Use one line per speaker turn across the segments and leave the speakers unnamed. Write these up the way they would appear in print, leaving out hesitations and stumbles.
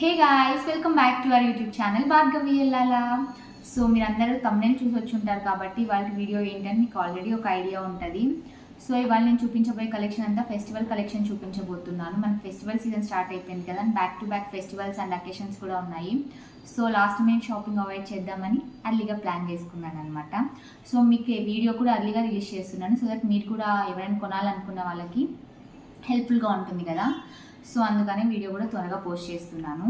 Hey guys, welcome back to our YouTube channel Bhargavi Ellala. So మీరందరూ thumbnail చూసి వచ్చి ఉంటారు కాబట్టి వాళ్ళ వీడియో ఏంటని మీకు ఆల్రెడీ ఒక ఐడియా ఉంటుంది. సో ఇవాళ నేను చూపించబోయే కలెక్షన్ అంతా ఫెస్టివల్ కలెక్షన్ చూపించబోతున్నాను. మనకి ఫెస్టివల్ సీజన్ స్టార్ట్ అయిపోయింది కదా, back to back festivals and occasions కూడా ఉన్నాయి. So last minute shopping avoid చేద్దామని అర్లీగా ప్లాన్ చేసుకున్నాను అనమాట. సో మీకు వీడియో కూడా అర్లీగా రిలీజ్ చేస్తున్నాను, సో దట్ మీరు కూడా ఎవరైనా కొనాలనుకున్న వాళ్ళకి హెల్ప్ఫుల్గా ఉంటుంది కదా. సో అందుకని వీడియో కూడా త్వరగా పోస్ట్ చేస్తున్నాను.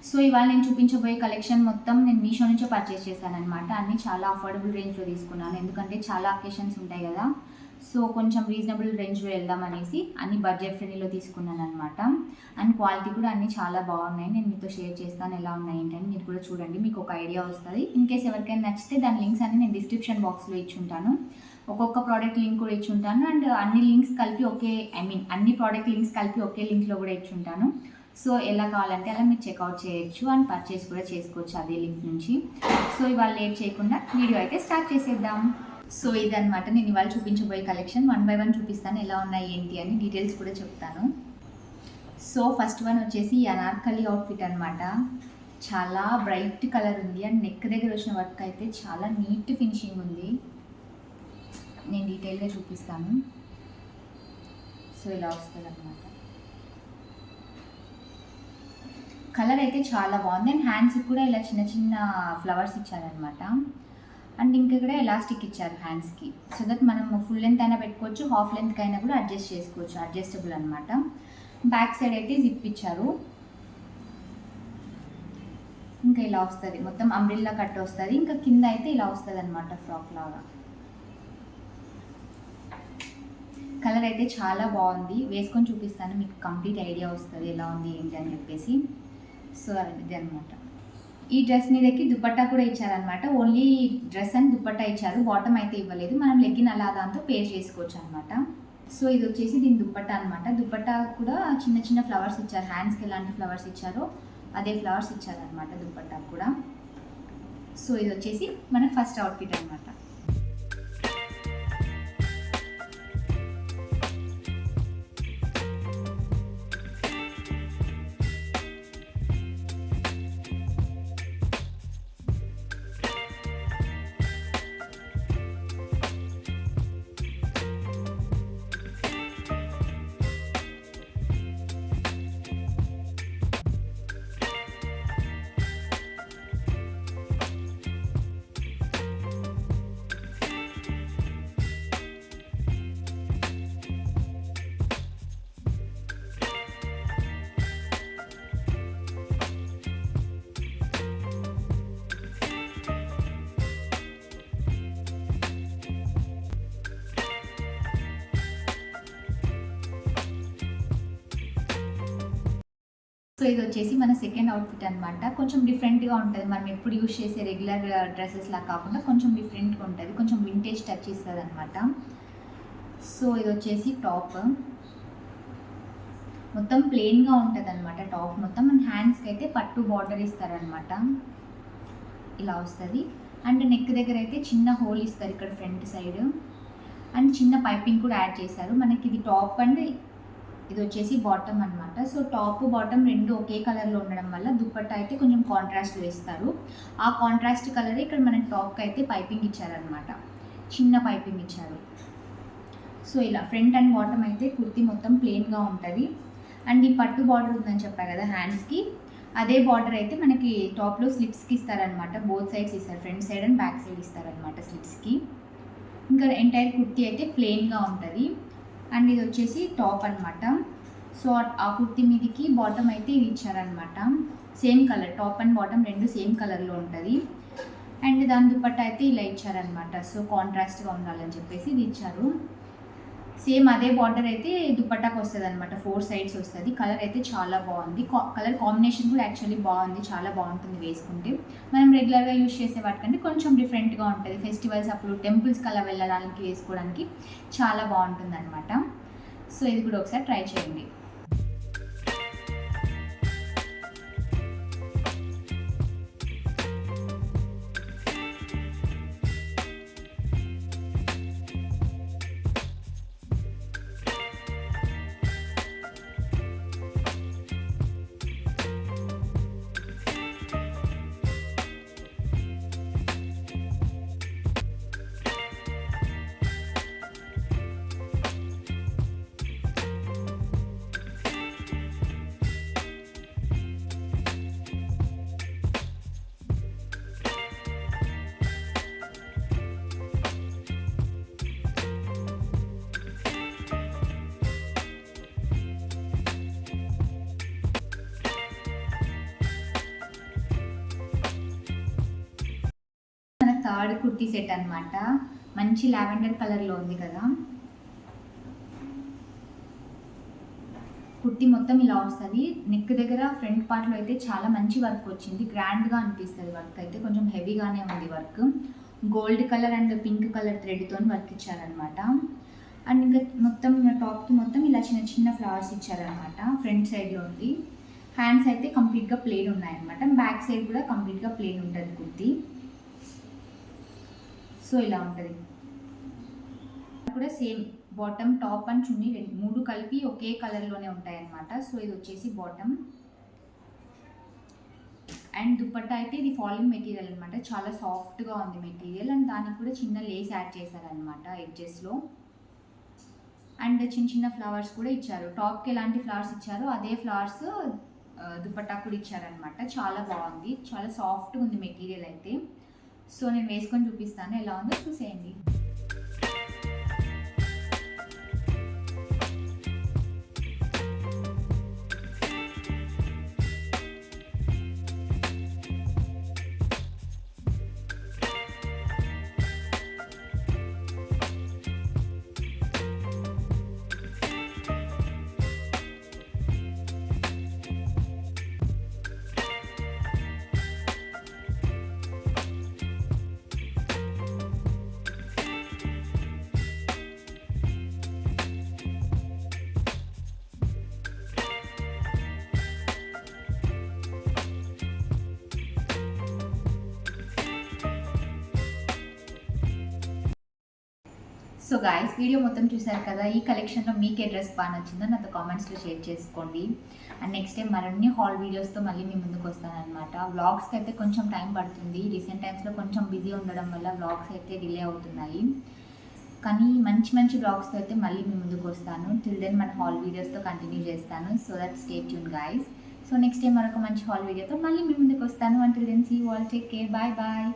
సో ఇవాళ నేను చూపించబోయే కలెక్షన్ మొత్తం నేను మీషో నుంచే పర్చేస్ చేశాను అనమాట. అన్నీ చాలా అఫోర్డబుల్ రేంజ్లో తీసుకున్నాను, ఎందుకంటే చాలా అకేషన్స్ ఉంటాయి కదా. సో కొంచెం రీజనబుల్ రేంజ్లో వెళ్దాం అనేసి అన్ని బడ్జెట్ ఫ్రెండ్లీలో తీసుకున్నాను అనమాట. అండ్ క్వాలిటీ కూడా అన్నీ చాలా బాగున్నాయి. నేను మీతో షేర్ చేస్తాను ఎలా ఉన్నాయి ఏంటని, మీరు కూడా చూడండి, మీకు ఒక ఐడియా వస్తుంది. ఇన్ కేస్ ఎవరికైనా నచ్చితే దాని లింక్స్ అన్ని నేను డిస్క్రిప్షన్ బాక్స్లో ఇచ్చుంటాను. ఒక్కొక్క ప్రోడక్ట్ లింక్ కూడా ఇచ్చుంటాను, అండ్ అన్ని లింక్స్ కలిపి అన్ని ప్రోడక్ట్ లింక్స్ కలిపి ఒకే లింక్లో కూడా ఇచ్చుంటాను. సో ఎలా కావాలంటే అలా మీరు చెక్అవుట్ చేయొచ్చు అండ్ పర్చేస్ కూడా చేసుకోవచ్చు అదే లింక్ నుంచి. సో ఇవాళ లేట్ చేయకుండా వీడియో అయితే స్టార్ట్ చేసేద్దాం. సో ఇదనమాట నేను ఇవాళ చూపించబోయే కలెక్షన్. 1 by 1 చూపిస్తాను ఎలా ఉన్నాయి ఏంటి అని, డీటెయిల్స్ కూడా చెప్తాను. సో ఫస్ట్ వన్ వచ్చేసి అనార్కలి అవుట్ఫిట్ అనమాట. చాలా బ్రైట్ కలర్ ఉంది అండ్ నెక్ దగ్గర వచ్చిన వర్క్ అయితే చాలా నీట్ ఫినిషింగ్ ఉంది. నేను డీటెయిల్గా చూపిస్తాను. సో ఇలా వస్తుంది అనమాట. కలర్ అయితే చాలా బాగుంది అండ్ హ్యాండ్స్కి కూడా ఇలా చిన్న చిన్న ఫ్లవర్స్ ఇచ్చారనమాట. అండ్ ఇంకా కూడా ఎలాస్టిక్ ఇచ్చారు హ్యాండ్స్కి, సో దట్ మనం ఫుల్ లెంత్ అయినా పెట్టుకోవచ్చు, హాఫ్ లెంత్కి అయినా కూడా అడ్జస్ట్ చేసుకోవచ్చు, అడ్జస్టబుల్ అనమాట. బ్యాక్ సైడ్ అయితే జిప్ ఇచ్చారు. ఇంకా ఇలా వస్తుంది, మొత్తం అంబ్రిల్లా కట్ వస్తుంది. ఇంకా కింద అయితే ఇలా వస్తుంది అనమాట, ఫ్రాక్ లాగా. కలర్ అయితే చాలా బాగుంది, వేసుకొని చూపిస్తాను, మీకు కంప్లీట్ ఐడియా వస్తుంది ఎలా ఉంది ఏంటి అని చెప్పేసి. సో అది అనమాట. ఈ డ్రెస్ మీదకి దుపట్టా కూడా ఇచ్చారనమాట. ఓన్లీ డ్రెస్ అండ్ దుపట్టా ఇచ్చారు, బాటమ్ అయితే ఇవ్వలేదు. మనం లెగ్గిన్ అలా దాంతో పేర్ చేసుకోవచ్చు అనమాట. సో ఇది వచ్చేసి దీని దుపట్టా అనమాట. దుపట్టా కూడా చిన్న చిన్న ఫ్లవర్స్ ఇచ్చారు, హ్యాండ్స్కి ఎలాంటి ఫ్లవర్స్ ఇచ్చారో అదే ఫ్లవర్స్ ఇచ్చారనమాట దుపట్టా కూడా. సో ఇది వచ్చేసి మన ఫస్ట్ అవుట్ఫిట్ అనమాట. సో ఇది వచ్చేసి మన సెకండ్ అవుట్ఫిట్ అనమాట. కొంచెం డిఫరెంట్గా ఉంటుంది, మనం ఎప్పుడు యూజ్ చేసే రెగ్యులర్ డ్రెస్సెస్ లా కాకుండా కొంచెం డిఫరెంట్గా ఉంటుంది, కొంచెం వింటేజ్ టచ్ ఇస్తుంది అనమాట. సో ఇది వచ్చేసి టాప్, మొత్తం ప్లెయిన్గా ఉంటుంది అనమాట. టాప్ మొత్తం మన హ్యాండ్స్కి అయితే పట్టు బార్డర్ ఇస్తారనమాట, ఇలా వస్తుంది. అండ్ నెక్ దగ్గర అయితే చిన్న హోల్ ఇస్తారు ఇక్కడ ఫ్రంట్ సైడ్, అండ్ చిన్న పైపింగ్ కూడా యాడ్ చేశారు. మనకి ఇది టాప్ అండ్ ఇది వచ్చేసి బాటమ్ అనమాట. సో టాప్ బాటమ్ రెండు ఒకే కలర్లో ఉండడం వల్ల దుపట్టా అయితే కొంచెం కాంట్రాస్ట్ వేస్తారు. ఆ కాంట్రాస్ట్ కలర్ ఇక్కడ మన టాప్కి అయితే పైపింగ్ ఇచ్చారనమాట, చిన్న పైపింగ్ ఇచ్చారు. సో ఇలా ఫ్రంట్ అండ్ బాటమ్ అయితే కుర్తీ మొత్తం ప్లెయిన్గా ఉంటుంది. అండ్ ఈ పట్టు బార్డర్ ఉందని చెప్పా కదా హ్యాండ్స్కి, అదే బార్డర్ అయితే మనకి టాప్లో స్లిప్స్కి ఇస్తారనమాట. బోత్ సైడ్స్ ఇస్తారు, front side and back side ఇస్తారనమాట స్లిప్స్కి. ఇంకా ఎంటైర్ కుర్తీ అయితే ప్లెయిన్గా ఉంటుంది. అండ్ ఇది వచ్చేసి టాప్ అనమాట. సో ఆ కుర్తీ మీదకి బాటమ్ అయితే ఇది ఇచ్చారనమాట, same colour, top and bottom రెండు సేమ్ కలర్లో ఉంటుంది. అండ్ దాని దుపట్టా అయితే ఇలా ఇచ్చారనమాట. సో కాంట్రాస్ట్గా ఉండాలని చెప్పేసి ఇది ఇచ్చారు. సేమ్ అదే బార్డర్ అయితే దుపట్టాకి వస్తుంది అనమాట, 4 sides వస్తుంది. కలర్ అయితే చాలా బాగుంది, కలర్ కాంబినేషన్ కూడా యాక్చువల్లీ బాగుంది, చాలా బాగుంటుంది వేసుకుంటే. మనం రెగ్యులర్గా యూజ్ చేసే వాటికంటే కొంచెం డిఫరెంట్గా ఉంటుంది. ఫెస్టివల్స్ అప్పుడు టెంపుల్స్కి అలా వెళ్ళడానికి వేసుకోవడానికి చాలా బాగుంటుంది అనమాట. సో ఇది కూడా ఒకసారి ట్రై చేయండి. థర్డ్ కుర్తీ సెట్ అనమాట. మంచి లావెండర్ కలర్లో ఉంది కదా. కుర్తీ మొత్తం ఇలా వస్తుంది. నెక్ దగ్గర ఫ్రంట్ పార్ట్లో అయితే చాలా మంచి వర్క్ వచ్చింది. గ్రాండ్గా అనిపిస్తుంది. వర్క్ అయితే కొంచెం హెవీగానే ఉంది. Work gold colour and pink colour థ్రెడ్తో వర్క్ ఇచ్చారనమాట. అండ్ ఇంకా మొత్తం టాప్కి మొత్తం ఇలా చిన్న చిన్న ఫ్లవర్స్ ఇచ్చారనమాట. ఫ్రంట్ సైడ్లో ఉంది. హ్యాండ్స్ అయితే కంప్లీట్గా ప్లేన్ ఉన్నాయన్నమాట. బ్యాక్ సైడ్ కూడా కంప్లీట్గా ప్లేన్ ఉంటుంది కుర్తీ. సో ఇలా ఉంటుంది. కూడా సేమ్ బాటమ్, టాప్ అండ్ చున్నీ మూడు కలిపి ఒకే కలర్లోనే ఉంటాయన్నమాట. సో ఇది వచ్చేసి బాటమ్. అండ్ దుపట్టా అయితే ఇది ఫాలింగ్ మెటీరియల్ అనమాట. చాలా సాఫ్ట్గా ఉంది మెటీరియల్. అండ్ దానికి కూడా చిన్న లేస్ యాడ్ చేశారనమాట ఎడ్జెస్లో. అండ్ చిన్న చిన్న ఫ్లవర్స్ కూడా ఇచ్చారు. టాప్కి ఎలాంటి ఫ్లవర్స్ ఇచ్చారో అదే ఫ్లవర్స్ దుపట్టా కూడా ఇచ్చారనమాట. చాలా బాగుంది. చాలా సాఫ్ట్గా ఉంది మెటీరియల్ అయితే. సో నేను వేసుకొని చూపిస్తాను ఎలా ఉందో చూసేయండి. సో గాయస్, వీడియో మొత్తం చూసారు కదా. ఈ కలెక్షన్లో మీకు ఏ డ్రెస్ బాగా నచ్చిందో నాతో కామెంట్స్లో షేర్ చేసుకోండి. అండ్ నెక్స్ట్ టైం మరిన్ని హాల్ వీడియోస్తో మళ్ళీ మీ ముందుకు వస్తానన్నమాట. వ్లాగ్స్కి అయితే కొంచెం టైం పడుతుంది. రీసెంట్ టైమ్స్లో కొంచెం బిజీ ఉండడం వల్ల వ్లాగ్స్ అయితే డిలే అవుతున్నాయి. కానీ మంచి మంచి వ్లాగ్స్తో అయితే మళ్ళీ మీ ముందుకు వస్తాను. టిల్ దెన్ మన హాల్ వీడియోస్తో కంటిన్యూ చేస్తాను. So that stay tune guys. So next time మరొక మంచి హాల్ వీడియోతో మళ్ళీ మీ ముందుకు వస్తాను. Until then see you all, take care, bye bye.